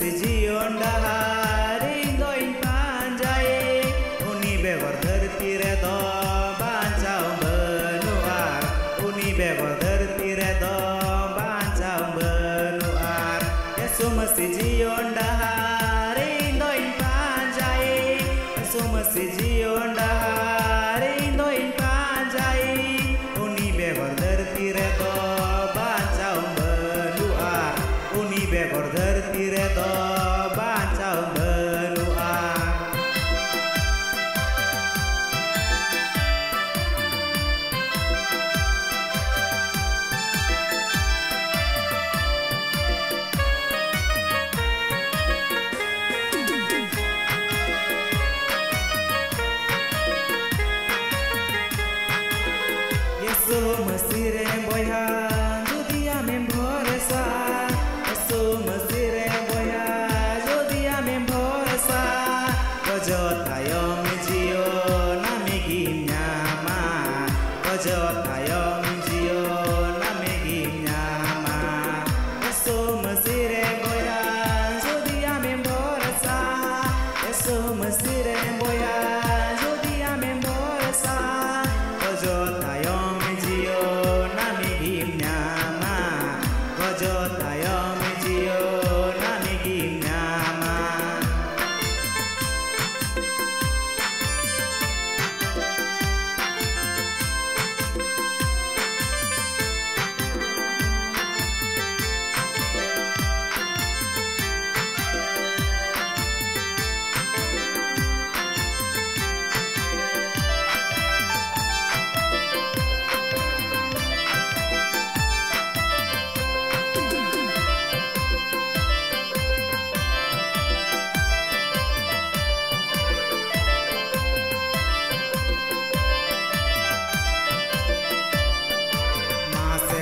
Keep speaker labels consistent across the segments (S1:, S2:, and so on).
S1: masih jion dahar indoin panjai uni begor dharti re do bancau benuar uni begor dharti re do bancau benuar Yesus masih jion dahar indoin panjai Yesus masih jion dahar indoin panjai uni begor dharti re do bancau benuar uni begor dharti re do bancau benuar Yesus masih re boya jodi ame bhorsa Yesus masih re boya jodi ame bhorsa Kojotayom jio name ginyama Kojotayom jio name ginyama Yesus masih re boya jodi ame bhorsa Yesus masih re boya jodi ame bhorsa Kojotayom jio name ginyama Kojotayom jio name ginyama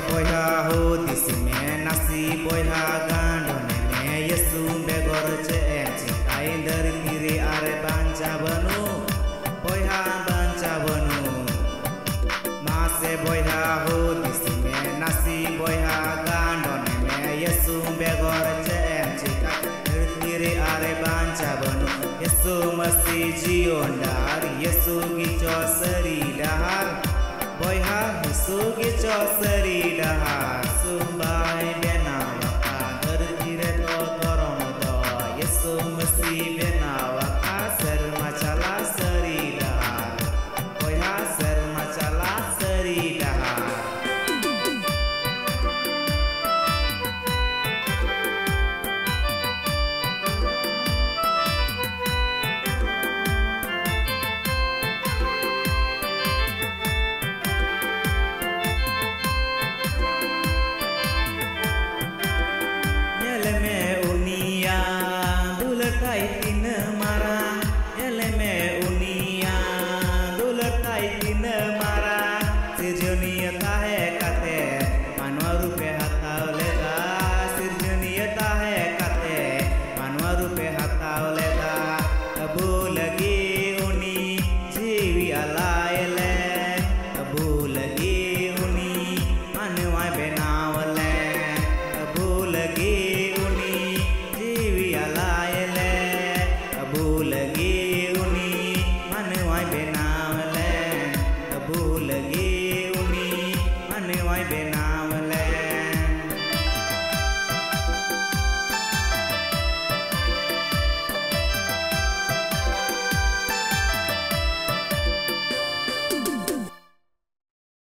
S1: boya ho disi me nasi boya gando ne Yesu begor che cintai dharti re are banca banu boya banca banu mase boya ho disi me nasi boya gando ne Yesu begor che cintai dharti re are banca banu Yesu masih jion dar Yesu gicho seri dahar boya Yesu gicho seri dahar